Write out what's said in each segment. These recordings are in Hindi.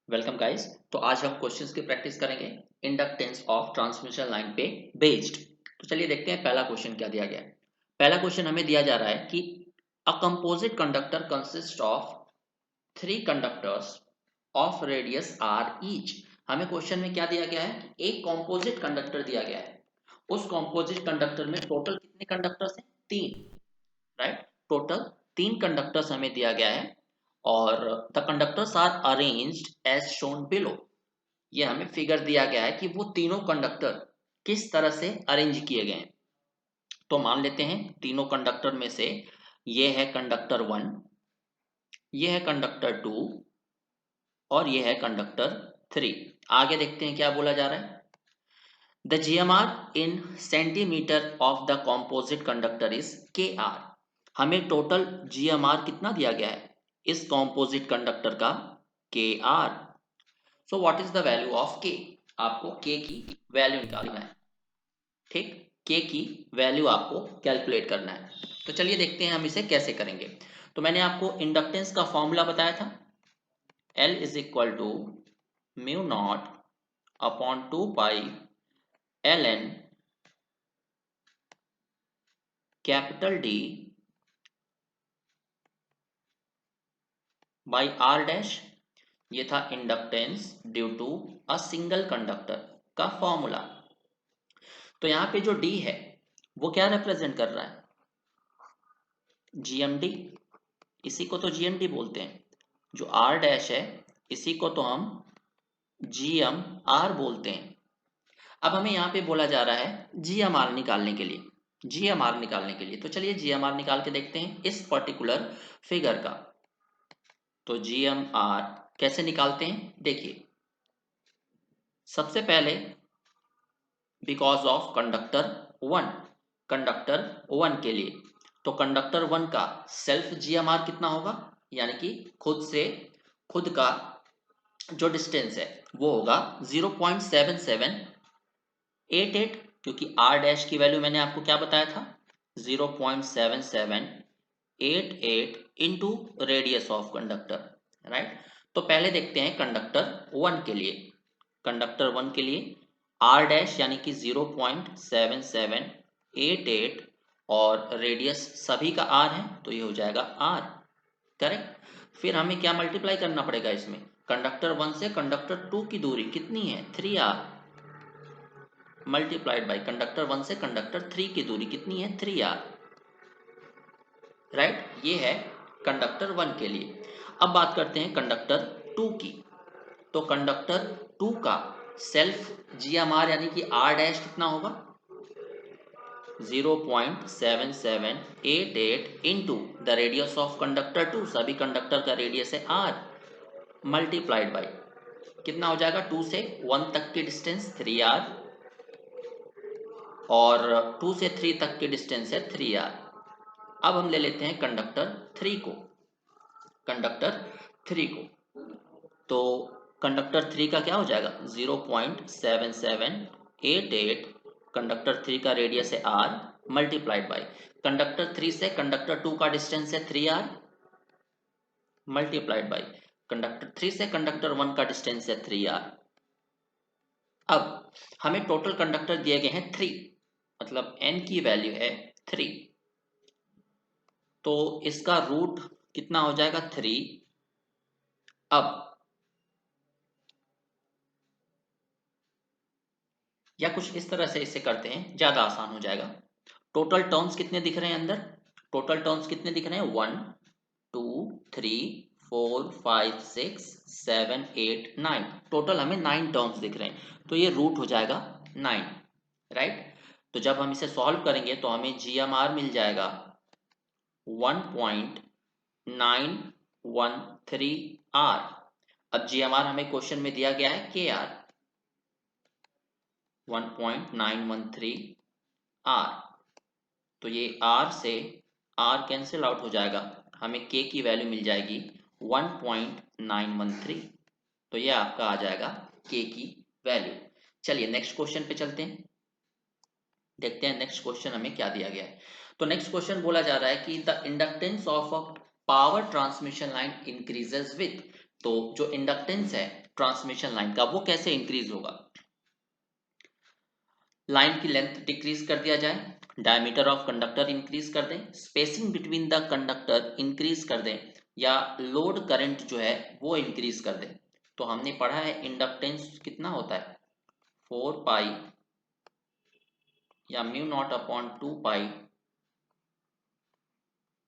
Welcome guys. तो आज हम क्वेश्चंस की प्रैक्टिस करेंगे इंडक्टेंस ऑफ ट्रांसमिशन लाइन पे बेस्ड। तो चलिए देखते हैं पहला क्वेश्चन क्या दिया गया है। पहला क्वेश्चन हमें दिया जा रहा है कि a composite conductor consist of three conductors of radius R each. हमें क्वेश्चन में क्या दिया गया है कि एक कंपोजिट कंडक्टर दिया गया है। उस कंपोजिट कंडक्टर में टोटल कितने कंडक्टर्स हैं? तीन। राइट, टोटल तीन कंडक्टर्स हमें दिया गया है और the conductors are arranged as shown below. ये हमें फिगर दिया गया है कि वो तीनों कंडक्टर किस तरह से अरेंज किए गए हैं। तो मान लेते हैं तीनों कंडक्टर में से ये है कंडक्टर 1, ये है कंडक्टर 2 और ये है कंडक्टर 3। आगे देखते हैं क्या बोला जा रहा है। The GMR in centimetre of the composite conductor is KR। हमें टोटल GMR कितना दिया गया है इस कॉम्पोजिट कंडक्टर का? KR। So what is the value of K? आपको K की वैल्यू निकालना है। ठीक, K की वैल्यू आपको कैलकुलेट करना है। तो चलिए देखते हैं हम इसे कैसे करेंगे। तो मैंने आपको इंडक्टेंस का फॉर्मूला बताया था, L is equal to mu not upon 2 pi ln capital D by R dash. ये था inductance due to a single conductor का फॉर्मूला। तो यहाँ पे जो D है वो क्या रिप्रेजेंट कर रहा है? GMD। इसी को तो GMD बोलते हैं। जो R डैश है इसी को तो हम GMR बोलते हैं। अब हमें यहाँ पे बोला जा रहा है GMR निकालने के लिए, GMR निकालने के लिए। तो चलिए GMR निकाल के देखते हैं इस पर्टिकुलर फिगर का। तो GMR कैसे निकालते हैं देखिए। सबसे पहले बिकॉज ऑफ कंडक्टर 1, कंडक्टर 1 के लिए तो कंडक्टर 1 का सेल्फ GMR कितना होगा, यानी कि खुद से खुद का जो डिस्टेंस है वो होगा 0.7788, क्योंकि R डैश की वैल्यू मैंने आपको क्या बताया था? 0.7788 into radius of conductor. Right, तो पहले देखते हैं कंडक्टर 1 के लिए। कंडक्टर 1 के लिए R डैश यानी कि 0.7788 और रेडियस सभी का R है तो ये हो जाएगा R। करेक्ट। फिर हमें क्या मल्टीप्लाई करना पड़ेगा इसमें? कंडक्टर 1 से कंडक्टर 2 की दूरी कितनी है? 3R मल्टीप्लाइड बाई कंडक्टर 1 से कंडक्टर 3 की दूरी कितनी है? 3R। राइट, ये है कंडक्टर 1 के लिए। अब बात करते हैं कंडक्टर 2 की। तो कंडक्टर 2 का सेल्फ GMR यानी कि R डैश कितना होगा? 0.7788 into the radius of conductor 2, सभी कंडक्टर का रेडियस है R, मल्टीप्लाइड बाई कितना हो जाएगा? 2 से 1 तक की डिस्टेंस 3R और 2 से 3 तक की डिस्टेंस है 3R। अब हम ले लेते हैं कंडक्टर 3 को। कंडक्टर 3 को तो कंडक्टर 3 का क्या हो जाएगा? 0.7788, कंडक्टर 3 का रेडियस है R मल्टीप्लाइड बाई कंडक्टर 3 से कंडक्टर 2 का डिस्टेंस है 3R मल्टीप्लाइड बाई कंडक्टर 3 से कंडक्टर 1 का डिस्टेंस है 3R। अब हमें टोटल कंडक्टर दिए गए हैं 3, मतलब n की वैल्यू है 3, तो इसका रूट कितना हो जाएगा? 3। अब या कुछ इस तरह से इसे करते हैं, ज्यादा आसान हो जाएगा। टोटल टर्म्स कितने दिख रहे हैं अंदर? टोटल टर्म्स कितने दिख रहे हैं? 1 2 3 4 5 6 7 8 9। टोटल हमें 9 टर्म्स दिख रहे हैं, तो ये रूट हो जाएगा 9। राइट, तो जब हम इसे सॉल्व करेंगे तो हमें GMR मिल जाएगा 1.913R। अब GMR हमें क्वेश्चन में दिया गया है KR 1.913R। तो ये R से R कैंसिल आउट हो जाएगा, हमें K की वैल्यू मिल जाएगी 1.913। तो ये आपका आ जाएगा K की वैल्यू। चलिए नेक्स्ट क्वेश्चन पे चलते हैं, देखते हैं नेक्स्ट क्वेश्चन हमें क्या दिया गया है। तो नेक्स्ट क्वेश्चन बोला जा रहा है कि the inductance of a power transmission line increases with तो जो इंडक्टेंस है ट्रांसमिशन लाइन का वो कैसे इंक्रीज होगा? लाइन की लेंथ डिक्रीज कर दिया जाए, डायमीटर ऑफ कंडक्टर इंक्रीज कर दें, spacing between the conductor increase कर दें, या लोड करंट जो है वो इंक्रीज कर दें। तो हमने पढ़ा है इंडक्टेंस कितना होता है, 4 पाई या mu not upon 2 pi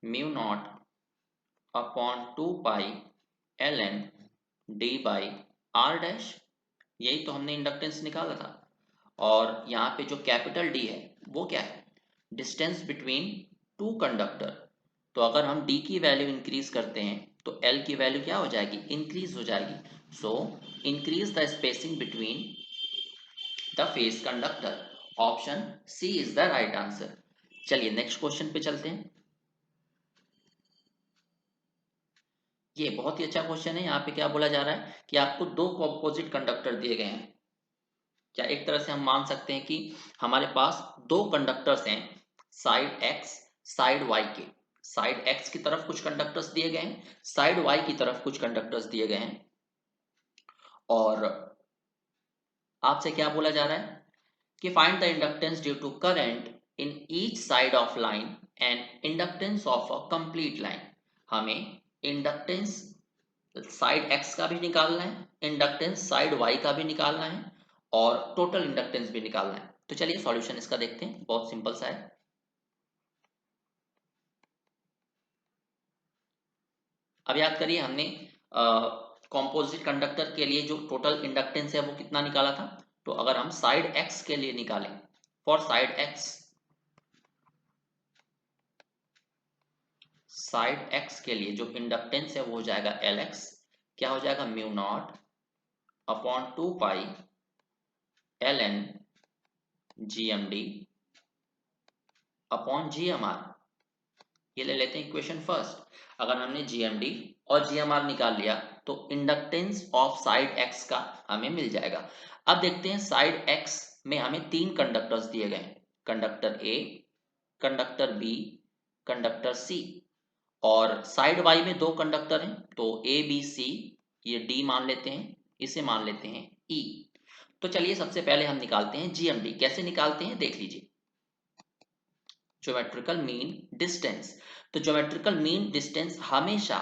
mu not upon 2 pi L N D by R dash. यही तो हमने इंडक्टेंस निकाला था। और यहाँ पे जो कैपिटल डी है वो क्या है, डिस्टेंस बिटवीन टू कंडक्टर। तो अगर हम डी की वैल्यू इंक्रीज करते हैं तो एल की वैल्यू क्या हो जाएगी, इंक्रीज हो जाएगी। So increase the spacing between the phase conductor. Option C is the right answer. चलिए नेक्स्ट क्वेश्चन पे चलते हैं। ये बहुत ही अच्छा क्वेश्चन है। यहाँ पे क्या बोला जा रहा है कि आपको दो ऑपोजिट कंडक्टर दिए गए हैं। क्या एक तरह से हम मान सकते हैं कि हमारे पास दो कंडक्टर्स हैं, साइड एक्स साइड वाई के। साइड एक्स की तरफ कुछ कंडक्टर्स दिए गए हैं, साइड वाई की तरफ कुछ कंडक्टर्स दिए गए हैं। और आपसे क्या बोला जा रहा है कि find the inductance due to current in each side of line and inductance of a complete line. हमें इंडक्टेंस साइड एक्स का भी निकालना है, इंडक्टेंस साइड वाई का भी निकालना है, और टोटल इंडक्टेंस भी निकालना है। तो चलिए सॉल्यूशन इसका देखते हैं, बहुत सिंपल सा है। अब याद करिए हमने कॉम्पोजिट कंडक्टर के लिए जो टोटल इंडक्टेंस है वो कितना निकाला था। तो अगर हम साइड एक्स के लिए निकालें, फॉर साइड एक्स के लिए जो इंडक्टेंस है वो हो जाएगा एल एक्स। क्या हो जाएगा, mu not upon 2 pi L N G M D upon G M R. ये ले लेते हैं इक्वेशन फर्स्ट। अगर हमने जी एम डी और जी एम आर निकाल लिया तो इंडक्टेंस ऑफ साइड एक्स का हमें मिल जाएगा। अब देखते हैं साइड एक्स में हमें तीन कंडक्टर्स दिए गए हैं, conductor A, conductor B, conductor C. और साइड वाई में दो कंडक्टर हैं, तो ए बी सी, ये डी मान लेते हैं, इसे मान लेते हैं ई। तो चलिए सबसे पहले हम निकालते हैं जीएमडी। कैसे निकालते हैं देख लीजिए, ज्योमेट्रिकल मीन डिस्टेंस। तो ज्योमेट्रिकल मीन डिस्टेंस हमेशा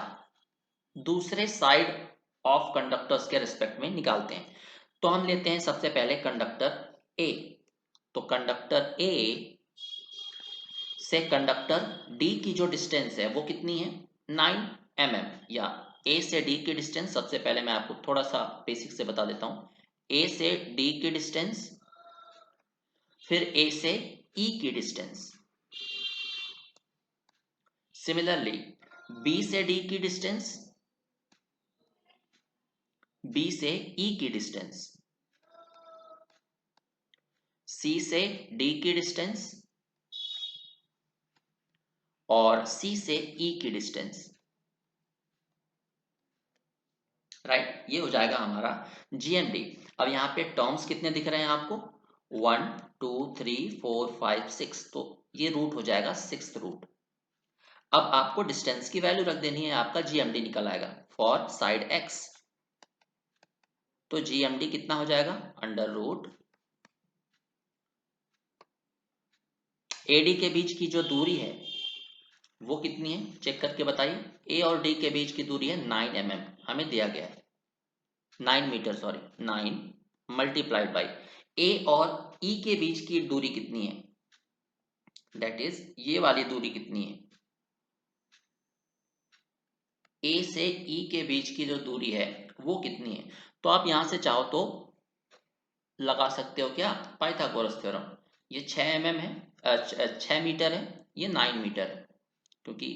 दूसरे साइड ऑफ कंडक्टर्स के रिस्पेक्ट में निकालते हैं। तो हम लेते हैं सबसे पहले कंडक्टर ए। तो कंडक्टर ए से कंडक्टर डी की जो डिस्टेंस है वो कितनी है, 9 mm। या ए से डी की डिस्टेंस, सबसे पहले मैं आपको थोड़ा सा बेसिक से बता देता हूं। ए से डी की डिस्टेंस, फिर ए से ई की डिस्टेंस। सिमिलरली बी से डी की डिस्टेंस, बी से ई की डिस्टेंस, सी से डी की डिस्टेंस, और सी से ई की डिस्टेंस। राइट, ये हो जाएगा हमारा जीएमडी। अब यहाँ पे टर्म्स कितने दिख रहे हैं आपको, 1 2 3 4 5 6। तो ये रूट हो जाएगा 6th रूट। अब आपको डिस्टेंस की वैल्यू रख देनी है, आपका जीएमडी निकल आएगा फॉर साइड एक्स। तो जीएमडी कितना हो जाएगा, अंडर रूट एडी के बीच की जो दूरी है वो कितनी है, चेक करके बताइए। ए और डी के बीच की दूरी है 9 mm, हमें दिया गया है 9 मीटर, सॉरी 9 मल्टीप्लाइड बाई ए और ई के बीच की दूरी कितनी है, दैट इज ये वाली दूरी कितनी है, ए से ई के बीच की जो दूरी है वो कितनी है। तो आप यहां से चाहो तो लगा सकते हो क्या, पाइथागोरस थ्योरम। ये 6 mm है, 6 मीटर है, ये 9 मीटर है। क्योंकि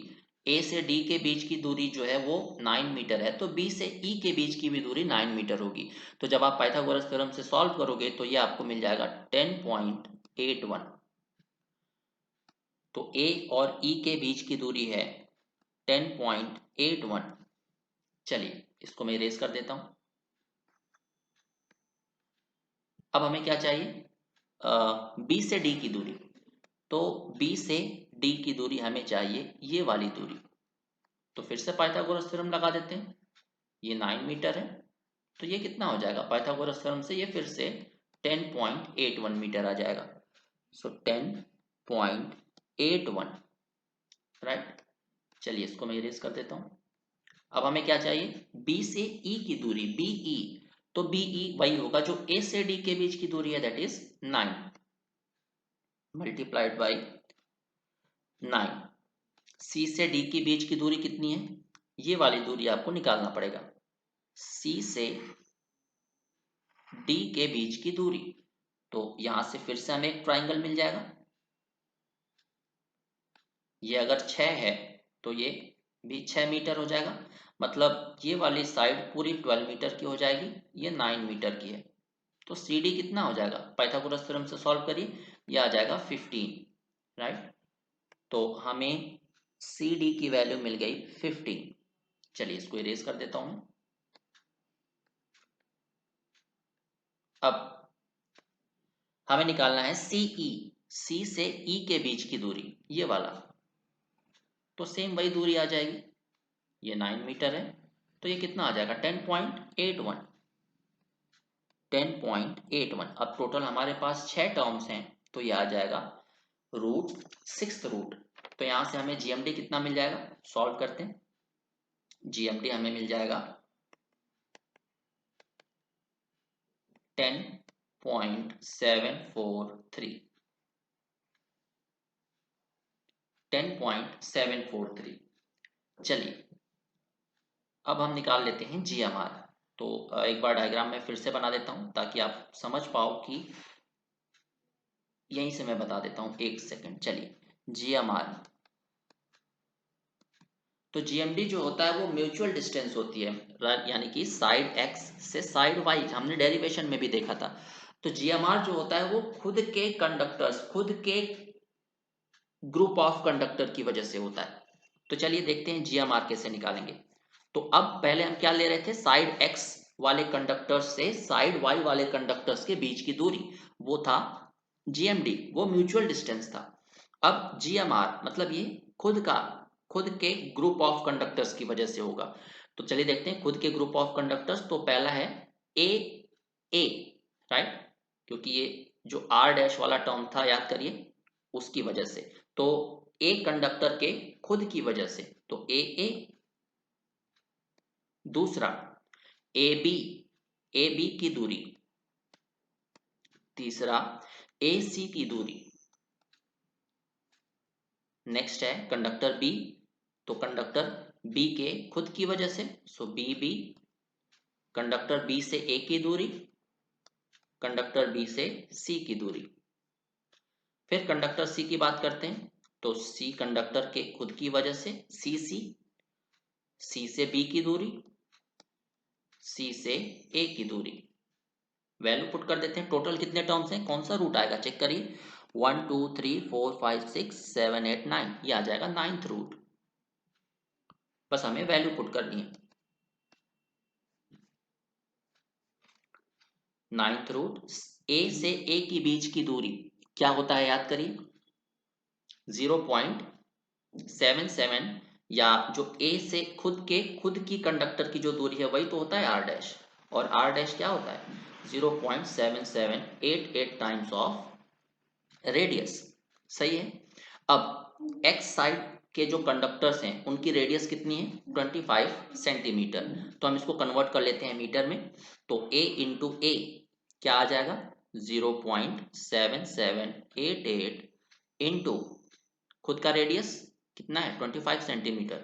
ए से डी के बीच की दूरी जो है वो 9 मीटर है, तो बी से ई के बीच की भी दूरी 9 मीटर होगी। तो जब आप पाइथागोरस थ्योरम से सॉल्व करोगे तो ये आपको मिल जाएगा 10.81। तो ए और ई के बीच की दूरी है 10.81। चलिए इसको मैं इरेज कर देता हूं। अब हमें क्या चाहिए, बी से डी की दूरी। तो बी से डी की दूरी हमें चाहिए ये वाली दूरी। तो फिर से पाइथागोरस थ्योरम लगा देते हैं। ये 9 मीटर है, तो ये कितना हो जाएगा पाइथागोरस थ्योरम से, ये फिर से 10.81 मीटर आ जाएगा। सो 10.81, राइट। चलिए इसको मैं इरेज कर देता हूँ। अब हमें क्या चाहिए, बी से ई की दूरी, बीई, तो बीई वही होगा जो ए से डी के बीच की दूरी है, दैट इज 9 मल्टीप्लाइड बाई 9। सी से डी के बीच की दूरी कितनी है, ये वाली दूरी आपको निकालना पड़ेगा, सी से डी के बीच की दूरी। तो यहां से फिर से हमें एक ट्राइंगल मिल जाएगा, ये अगर 6 है तो ये भी 6 मीटर हो जाएगा, मतलब ये वाली साइड पूरी 12 मीटर की हो जाएगी, ये 9 मीटर की है। तो सी डी कितना हो जाएगा, पाइथागोरस थ्योरम से सॉल्व करिए, ये आ जाएगा 15, राइट। तो हमें सी डी की वैल्यू मिल गई 15। चलिए इसको इरेज कर देता हूं। अब हमें निकालना है सीई, सी से ई के बीच की दूरी, ये वाला, तो सेम वही दूरी आ जाएगी, ये 9 मीटर है, तो ये कितना आ जाएगा 10.81, 10.81। अब टोटल हमारे पास 6 टर्म्स हैं, तो ये आ जाएगा रूट 6 रूट। तो यहां से हमें जीएमडी कितना मिल जाएगा, सॉल्व करते हैं। जीएमडी हमें मिल जाएगा 10.743, 10.743। चलिए अब हम निकाल लेते हैं जीएमआर। तो एक बार डायग्राम में फिर से बना देता हूं ताकि आप समझ पाओ, कि यहीं से मैं बता देता हूं, एक सेकंड। चलिए जीएमआर, तो जीएमडी जो होता है वो म्यूचुअल डिस्टेंस होती है, यानी कि साइड एक्स से साइड वाई, हमने डेरिवेशन में भी देखा था। तो जीएमआर जो होता है वो खुद के कंडक्टर्स, खुद के ग्रुप ऑफ कंडक्टर की वजह से होता है। तो चलिए देखते हैं जीएमआर कैसे निकालेंगे। तो अब पहले हम क्या ले रहे थे, साइड एक्स वाले कंडक्टर्स से साइड वाई वाले कंडक्टर्स के बीच की दूरी, वो था जीएमडी, वो म्यूचुअल डिस्टेंस था। अब जीएमआर मतलब ये खुद का, खुद के ग्रुप ऑफ कंडक्टर्स की वजह से होगा। तो चलिए देखते हैं खुद के ग्रुप ऑफ कंडक्टर्स। तो पहला है ए, ए, राइट, क्योंकि ये जो आर डैश वाला टर्म था याद करिए, उसकी वजह से। तो ए कंडक्टर के खुद की वजह से, तो ए, दूसरा ए बी की दूरी, तीसरा ए सी की दूरी, नेक्स्ट है कंडक्टर बी, तो कंडक्टर बी के खुद की वजह से, सो बी, कंडक्टर बी से ए की दूरी, कंडक्टर बी से सी की दूरी। फिर कंडक्टर सी की बात करते हैं, तो सी कंडक्टर के खुद की वजह से, सी से बी की दूरी, सी से ए की दूरी। वैल्यू पुट कर देते हैं, टोटल कितने टर्म्स हैं, कौन सा रूट आएगा चेक करिए, 1 2 3 4 5 6 7 8 9, ये आ जाएगा 9th रूट। बस हमें वैल्यू पुट करनी है, 9th रूट। ए से ए की बीच की दूरी क्या होता है याद करिए, 0.77, या जो ए से खुद की कंडक्टर की जो दूरी है वही तो होता है आर डैश, और आर डैश क्या होता है 0.7788 टाइम्स ऑफ रेडियस, सही है। अब एक्स साइड के जो कंडक्टर्स हैं उनकी रेडियस कितनी है 25 सेंटीमीटर, तो हम इसको कन्वर्ट कर लेते हैं मीटर में। तो ए इंटू ए क्या आ जाएगा 0.7788 इंटू खुद का रेडियस कितना है 25 सेंटीमीटर,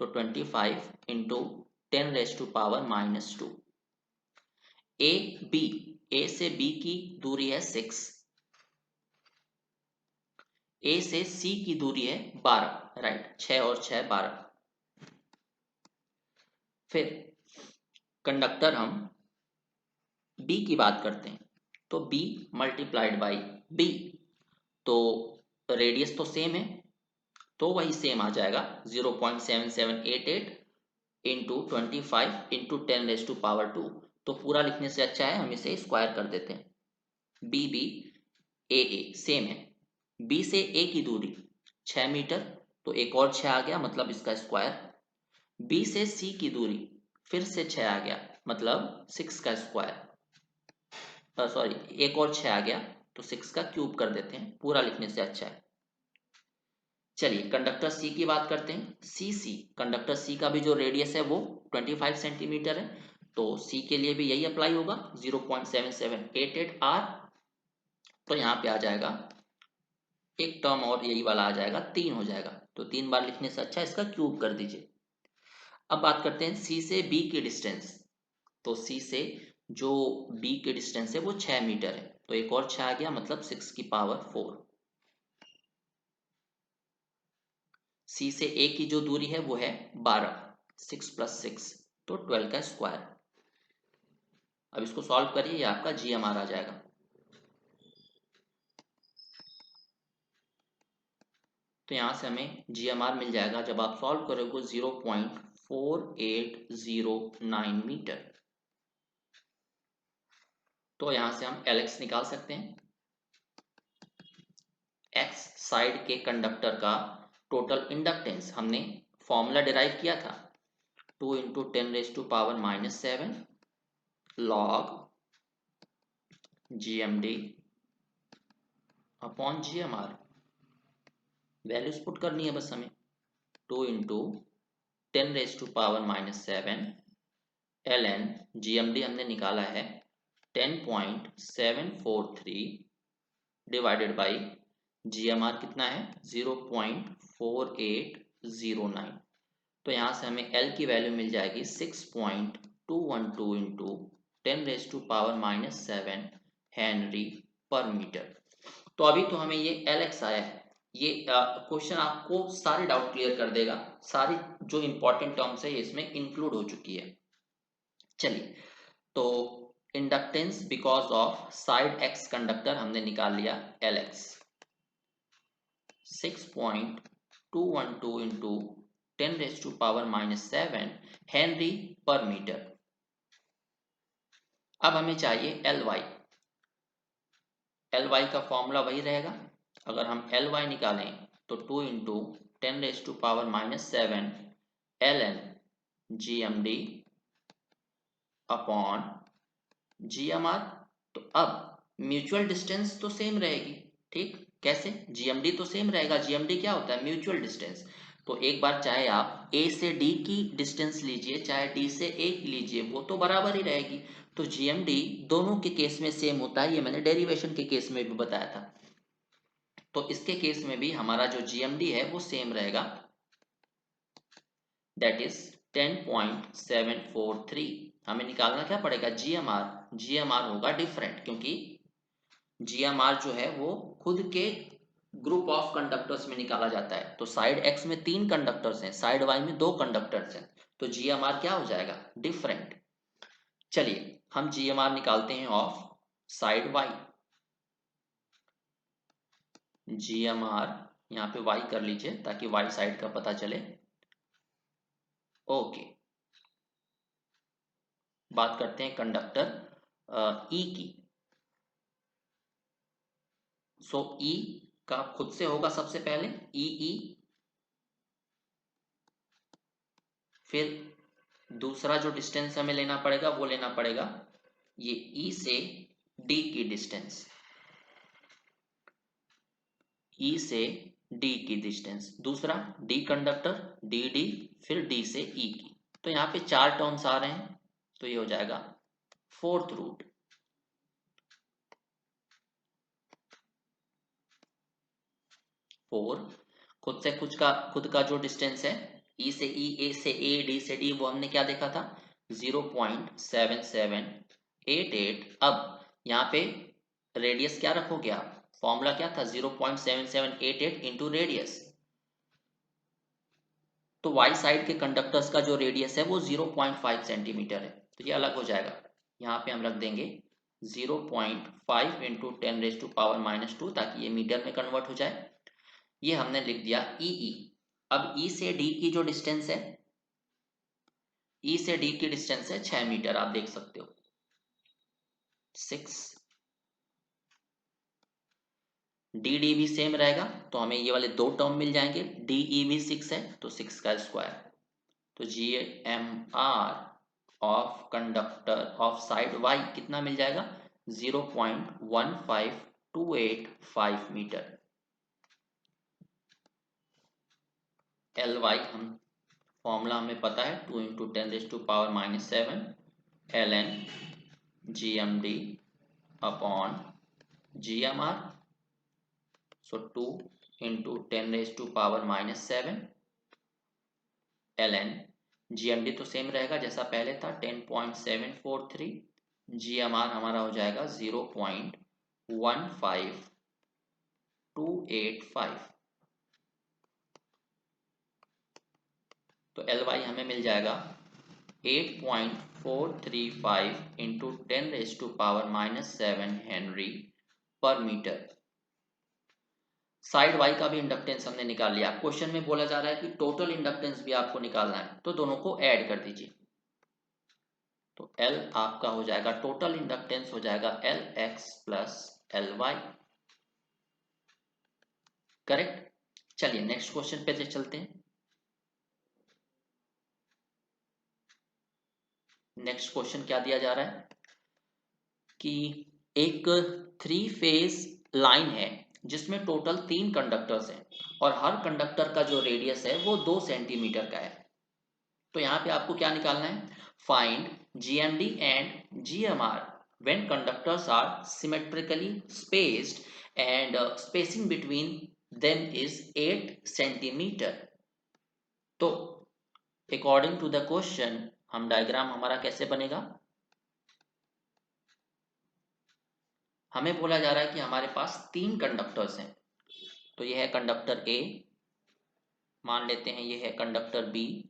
तो 25 इंटू 10⁻⁻²। ए बी, ए से बी की दूरी है 6, ए से सी की दूरी है 12, राइट, 6 और 6 12। फिर कंडक्टर हम बी की बात करते हैं, तो बी मल्टीप्लाइड बाई बी, तो रेडियस तो सेम है, तो वही सेम आ जाएगा 0.7788 इंटू 25 इंटू 10⁻²। तो पूरा लिखने से अच्छा है हम इसे स्क्वायर कर देते हैं, बी ए सेम है, बी से ए की दूरी 6 मीटर, तो एक और 6 आ गया, मतलब इसका स्क्वायर। बी से सी की दूरी फिर से 6 आ गया, मतलब 6 का स्क्वायर, सॉरी एक और 6 आ गया तो 6 का क्यूब कर देते हैं, पूरा लिखने से अच्छा है। चलिए कंडक्टर सी की बात करते हैं। सी कंडक्टर सी का भी जो रेडियस है वो 25 सेंटीमीटर है, तो सी के लिए भी यही अप्लाई होगा 0.7788 आर। तो यहाँ पे आ जाएगा एक टर्म और यही वाला आ जाएगा, 3 हो जाएगा, तो 3 बार लिखने से अच्छा इसका क्यूब कर दीजिए। अब बात करते हैं सी से बी की डिस्टेंस। तो सी से जो बी की डिस्टेंस है वो 6 मीटर है, तो एक और 6 आ गया, मतलब 6 की पावर 4। सी से ए की जो दूरी है वो है 12, 6 + 6 तो 12 का स्क्वायर। अब इसको सॉल्व करिए, ये आपका GMR आ जाएगा। तो यहाँ से हमें GMR मिल जाएगा, जब आप सॉल्व करोगे 0.4809 मीटर। तो यहाँ से हम LX निकाल सकते हैं। X साइड के कंडक्टर का टोटल इंडक्टेंस हमने फॉर्मूला डिराइव किया था, 2 × 10⁻⁻7 log GMD upon GMR। Values put करनी है बस हमें, 2 × 10⁻⁻7 ln GMD हमने निकाला है 10.743 डिवाइडेड बाई GMR कितना है 0.4809। तो यहाँ से हमें L की वैल्यू मिल जाएगी 6.212 × 10⁻⁻7 हेनरी पर मीटर। तो अभी तो हमें ये LX आया है। ये क्वेश्चन आपको सारे डाउट क्लियर कर देगा, सारी जो इंपॉर्टेंट टर्म्स है ये इसमें इंक्लूड हो चुकी है। चलिए, तो inductance because of side X conductor हमने निकाल लिया LX, 6.212 × 10⁻⁻7 हेनरी पर मीटर। अब हमें चाहिए Ly का फॉर्मूला वही रहेगा। अगर हम Ly निकालें तो 2 × 10⁻⁻7 ln GMD अपॉन GMR। तो अब म्यूचुअल डिस्टेंस तो सेम रहेगी, ठीक, कैसे, GMD तो सेम रहेगा। GMD क्या होता है, म्यूचुअल डिस्टेंस। तो एक बार चाहे आप A से D की डिस्टेंस लीजिए, चाहे D से A की लीजिए, वो तो बराबर ही रहेगी। तो GMD दोनों के केस में सेम होता है, ये मैंने डेरिवेशन के केस में भी बताया था। तो इसके केस में भी हमारा जो GMD है वो सेम रहेगा, दैट इज 10.743। हमें निकालना क्या पड़ेगा, GMR होगा डिफरेंट, क्योंकि GMR जो है वो खुद के ग्रुप ऑफ कंडक्टर्स में निकाला जाता है। तो साइड X में 3 कंडक्टर्स हैं, साइड Y में 2 कंडक्टर्स हैं, तो GMR क्या हो जाएगा, डिफरेंट। चलिए हम GMR निकालते हैं ऑफ साइड Y। GMR यहाँ पे Y कर लीजिए ताकि Y साइड का पता चले। ओके, बात करते हैं कंडक्टर E की। सो E का खुद से होगा सबसे पहले EE, फिर दूसरा जो डिस्टेंस हमें लेना पड़ेगा वो लेना पड़ेगा ये E से D की डिस्टेंस, E से D की डिस्टेंस, दूसरा D कंडक्टर DD, फिर D से E की। तो यहाँ पे 4 टर्म्स आ रहे हैं, तो ये हो जाएगा 4th रूट। खुद का जो डिस्टेंस है E से E, A से A, D से D, वो हमने क्या देखा था 0.7788। अब यहाँ पे रेडियस क्या रखोगे आप, फॉर्मूला क्या था 0.7788 इंटू रेडियस। तो वाई साइड के कंडक्टर्स का जो रेडियस है वो 0.5 सेंटीमीटर है, तो ये अलग हो जाएगा। यहाँ पे हम रख देंगे 0.5 इंटू 10⁻⁻2 ताकि ये मीटर में कन्वर्ट हो जाए। ये हमने लिख दिया EE। अब E से D की जो डिस्टेंस है, E से D की डिस्टेंस है 6 मीटर, आप देख सकते हो 6। DD भी सेम रहेगा, तो हमें ये वाले 2 टर्म मिल जाएंगे, DE भी 6 है तो 6 का स्क्वायर। तो GMR of conductor of side y कितना मिल जाएगा 0.15285 मीटर। एल वाई हम फॉर्मूला हमें पता है 2 into 10⁻⁻⁷ ln GMD upon GMR। सो 2 इंटू 10⁻⁻⁷ ln GMD तो सेम रहेगा जैसा पहले था 10.743, GMR हमारा हो जाएगा 0.15285। तो LY हमें मिल जाएगा 8.435 इंटू 10⁻⁻⁷ हेनरी पर मीटर। साइड वाई का भी इंडक्टेंस हमने निकाल लिया। क्वेश्चन में बोला जा रहा है कि टोटल इंडक्टेंस भी आपको निकालना है, तो दोनों को ऐड कर दीजिए। तो L आपका हो जाएगा, टोटल इंडक्टेंस हो जाएगा LX प्लस LY। करेक्ट। चलिए नेक्स्ट क्वेश्चन पे चलते हैं। नेक्स्ट क्वेश्चन क्या दिया जा रहा है कि एक 3 फेज लाइन है जिसमें टोटल 3 कंडक्टर्स हैं और हर कंडक्टर का जो रेडियस है वो 2 सेंटीमीटर का है। तो यहाँ पे आपको क्या निकालना है, find GMD and GMR when conductors are symmetrically spaced and spacing between them is 8 centimetre. तो अकॉर्डिंग टू द क्वेश्चन हम डायग्राम हमारा कैसे बनेगा, हमें बोला जा रहा है कि हमारे पास 3 कंडक्टर्स हैं। तो यह है कंडक्टर A, मान लेते हैं ये है कंडक्टर B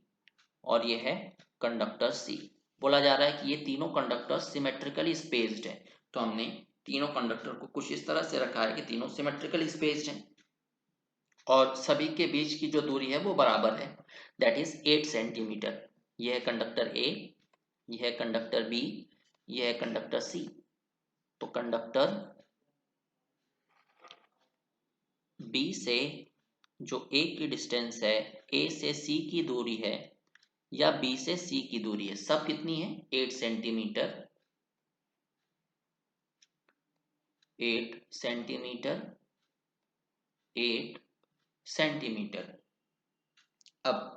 और ये है कंडक्टर C। बोला जा रहा है कि ये तीनों कंडक्टर सिमेट्रिकली स्पेस्ड हैं। तो हमने तीनों कंडक्टर को कुछ इस तरह से रखा है कि तीनों सिमेट्रिकली स्पेस्ड हैं और सभी के बीच की जो दूरी है वो बराबर है, दैट इज 8 सेंटीमीटर। यह है कंडक्टर A, यह है कंडक्टर B, यह है कंडक्टर C। तो कंडक्टर B से जो A की डिस्टेंस है, A से C की दूरी है या B से C की दूरी है, सब कितनी है 8 सेंटीमीटर। 8 centimetre 8 centimetre. अब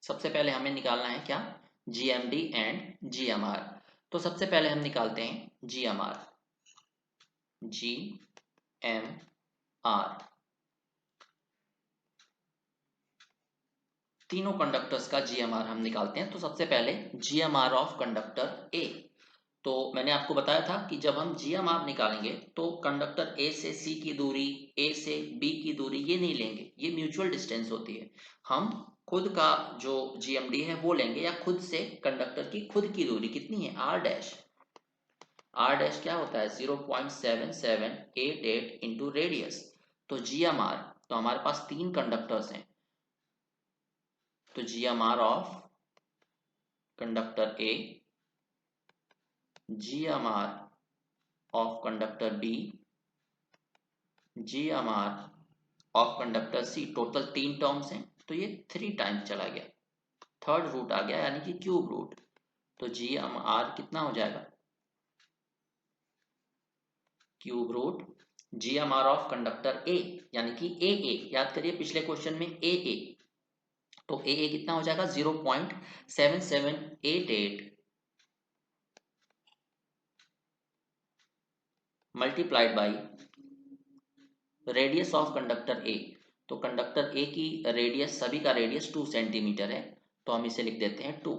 सबसे पहले हमें निकालना है क्या, GMD एंड GMR। तो सबसे पहले हम निकालते हैं GMR। GMR तीनों कंडक्टर्स का GMR हम निकालते हैं। तो सबसे पहले GMR ऑफ कंडक्टर A। तो मैंने आपको बताया था कि जब हम GMR निकालेंगे तो कंडक्टर A से C की दूरी, A से B की दूरी ये नहीं लेंगे, ये म्यूचुअल डिस्टेंस होती है। हम खुद का जो GMD है वो लेंगे या खुद से कंडक्टर की खुद की दूरी कितनी है R डैश। R डैश क्या होता है 0.7788 इंटू रेडियस। तो GMR, तो हमारे पास 3 कंडक्टर्स हैं, तो GMR of conductor A, GMR of conductor B, GMR of conductor C। Total 3 terms हैं, तो ये 3 टाइम्स चला गया, थर्ड रूट आ गया यानी कि क्यूब रूट। तो GMR कितना हो जाएगा, cube root GMR of conductor A यानी कि AA। याद करिए पिछले क्वेश्चन में AA, तो AA कितना हो जाएगा 0.7788 multiplied by radius of conductor A। तो कंडक्टर A की रेडियस, सभी का रेडियस 2 सेंटीमीटर है, तो हम इसे लिख देते हैं 2।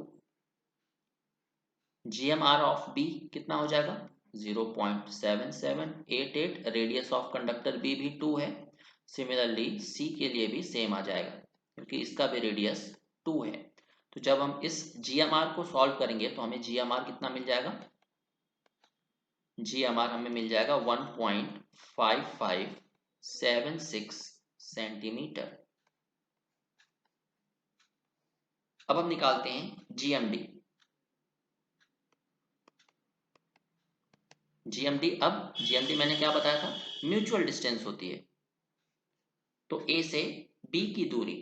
GMR ऑफ B कितना हो जाएगा 0.7788, रेडियस ऑफ कंडक्टर B भी 2 है। सिमिलरली C के लिए भी सेम आ जाएगा क्योंकि इसका भी रेडियस 2 है। तो जब हम इस GMR को सॉल्व करेंगे तो हमें GMR कितना मिल जाएगा, GMR हमें मिल जाएगा 1.5576 सेंटीमीटर। अब हम निकालते हैं GMD। अब GMD मैंने क्या बताया था, म्यूचुअल डिस्टेंस होती है। तो A से B की दूरी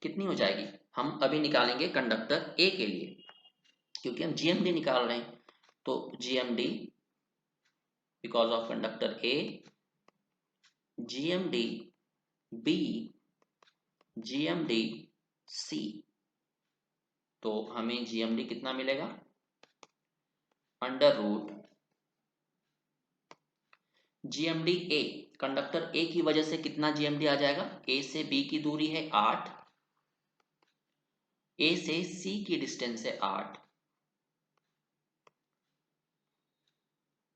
कितनी हो जाएगी हम अभी निकालेंगे कंडक्टर ए के लिए, क्योंकि हम जीएमडी निकाल रहे हैं। तो GMD because of conductor A, GMD B, GMD C. तो हमें जीएमडी कितना मिलेगा, under root GMD A, conductor A की वजह से कितना जीएमडी आ जाएगा, ए से बी की दूरी है 8, ए से सी की डिस्टेंस है 8,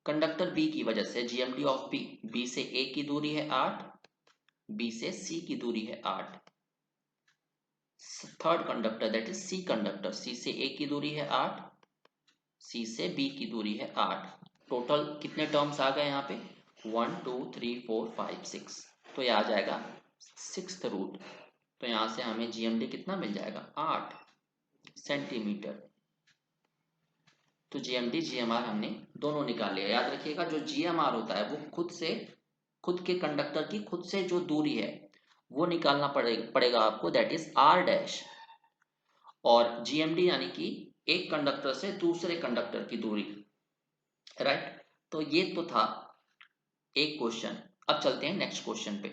कंडक्टर बी की वजह से जीएमडी ऑफ बी, बी से ए की दूरी है 8, बी से सी की दूरी है 8, third conductor that is C conductor, C से ए की दूरी है 8, सी से बी की दूरी है 8। टोटल कितने टर्म्स आ गए यहाँ पे, 1 2 3 4 5 6, तो ये आ जाएगा 6th रूट। तो यहाँ से हमें जीएमडी कितना मिल जाएगा, 8 सेंटीमीटर। तो जीएमडी जीएमआर हमने दोनों निकाल लिया। याद रखिएगा जो जीएमआर होता है वो खुद के कंडक्टर की खुद से जो दूरी है वो निकालना पड़ेगा आपको, दैट इज आर डैश। और जीएमडी यानी कि एक कंडक्टर से दूसरे कंडक्टर की दूरी, राइट। तो ये तो था एक क्वेश्चन। अब चलते हैं नेक्स्ट क्वेश्चन पे।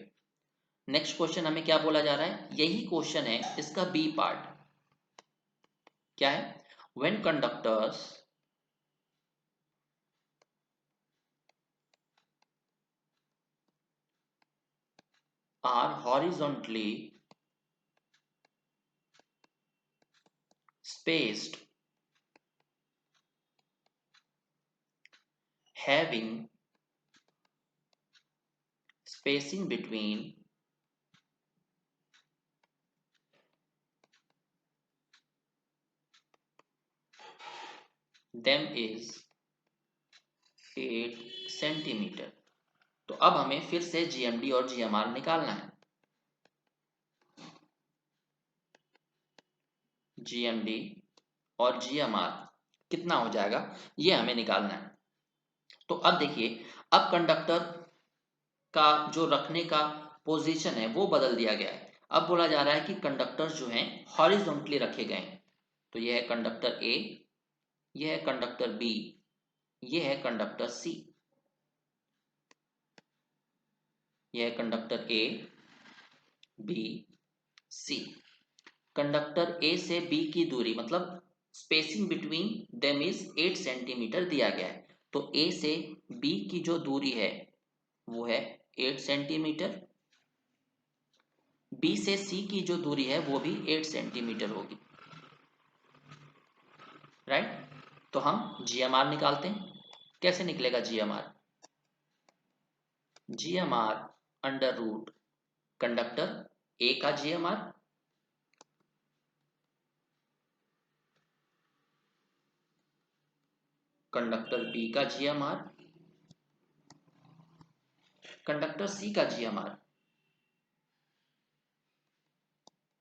नेक्स्ट क्वेश्चन हमें क्या बोला जा रहा है, यही क्वेश्चन है, इसका बी पार्ट क्या है, when conductors are horizontally spaced, having spacing between them is 8 centimetre. तो अब हमें फिर से जीएमडी और जीएमआर निकालना है। जीएमडी और जीएमआर कितना हो जाएगा ये हमें निकालना है। तो अब देखिए, अब कंडक्टर का जो रखने का पोजीशन है वो बदल दिया गया है। अब बोला जा रहा है कि कंडक्टर जो हैं हॉरिजॉन्टली रखे गए हैं। तो यह है कंडक्टर ए, यह है कंडक्टर बी, यह है कंडक्टर सी। यह है conductor A B C. Conductor A से बी की दूरी मतलब spacing between them is 8 centimetre दिया गया है। तो ए से बी की जो दूरी है वो है 8 सेंटीमीटर, बी से सी की जो दूरी है वो भी 8 सेंटीमीटर होगी, राइट। तो हम जीएमआर निकालते हैं। कैसे निकलेगा GMR, GMR under root conductor A का जीएमआर कंडक्टर बी का जीएमआर कंडक्टर सी का जीएमआर।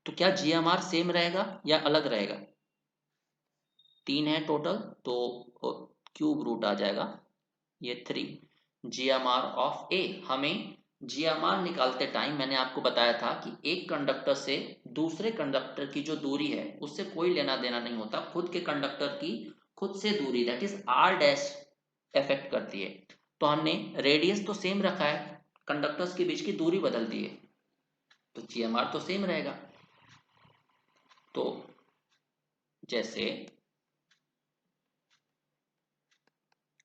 तो क्या जीएमआर सेम रहेगा या अलग रहेगा, 3 है टोटल तो क्यूब रूट आ जाएगा, ये 3। जीएमआर ऑफ ए, हमें जीएमआर निकालते टाइम मैंने आपको बताया था कि एक कंडक्टर से दूसरे कंडक्टर की जो दूरी है उससे कोई लेना देना नहीं होता, खुद के कंडक्टर की खुद से दूरी that is R dash effect करती है। तो हमने रेडियस तो सेम रखा है, कंडक्टर्स के बीच की दूरी बदल दी है, तो जीएमआर तो सेम रहेगा। तो जैसे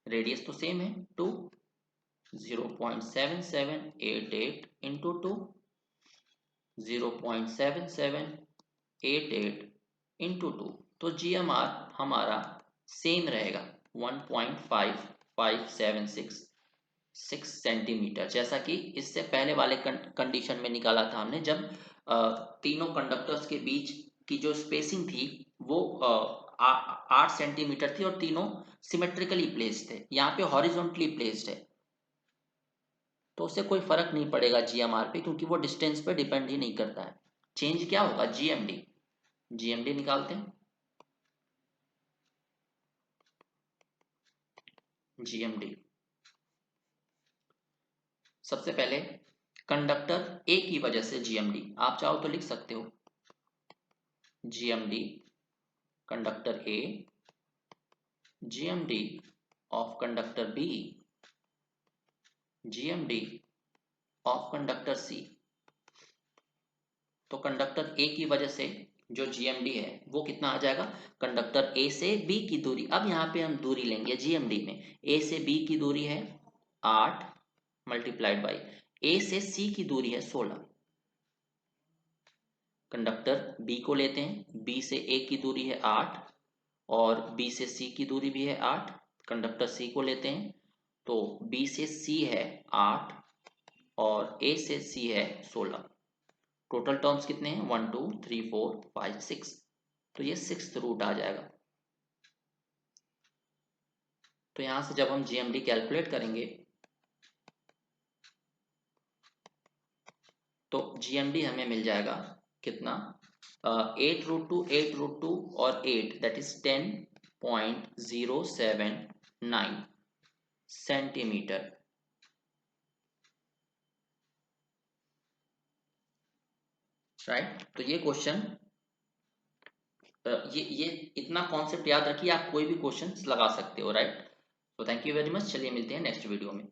रेडियस तो सेम है 2, 0.7788 इंटू 2, 0.7788 इंटू 2। तो जीएमआर हमारा सेम रहेगा 1.5576 सेंटीमीटर, जैसा कि इससे पहले वाले कंडीशन में निकाला था हमने, जब तीनों कंडक्टर्स के बीच की जो स्पेसिंग थी वो 8 सेंटीमीटर थी और तीनों सिमेट्रिकली प्लेस्ड थे। यहाँ पे हॉरिजॉन्टली प्लेस्ड है, तो उससे कोई फर्क नहीं पड़ेगा जीएमआर पे, क्योंकि वो डिस्टेंस पे डिपेंड ही नहीं करता है। चेंज क्या होगा, जीएमडी। जीएमडी निकालते हैं। जीएमडी सबसे पहले कंडक्टर ए की वजह से जीएमडी, आप चाहो तो लिख सकते हो GMD conductor A, GMD of conductor B, GMD of conductor C। तो कंडक्टर A की वजह से जो GMD है वो कितना आ जाएगा, कंडक्टर A से B की दूरी, अब यहाँ पे हम दूरी लेंगे GMD में, A से B की दूरी है 8 मल्टीप्लाइड बाई A से C की दूरी है 16। कंडक्टर B को लेते हैं, B से A की दूरी है 8 और B से C की दूरी भी है 8। कंडक्टर C को लेते हैं, तो B से C है 8 और A से C है 16। टोटल टर्म्स कितने हैं, 1 2 3 4 5 6, तो ये 6th रूट आ जाएगा। तो यहां से जब हम GMD कैलकुलेट करेंगे तो GMD हमें मिल जाएगा कितना, 8√2 और 8 दैट इज 10.079 सेंटीमीटर। राइट, तो ये क्वेश्चन, ये इतना कॉन्सेप्ट याद रखिए, आप कोई भी क्वेश्चन लगा सकते हो। राइट, तो थैंक यू वेरी मच, चलिए मिलते हैं नेक्स्ट वीडियो में।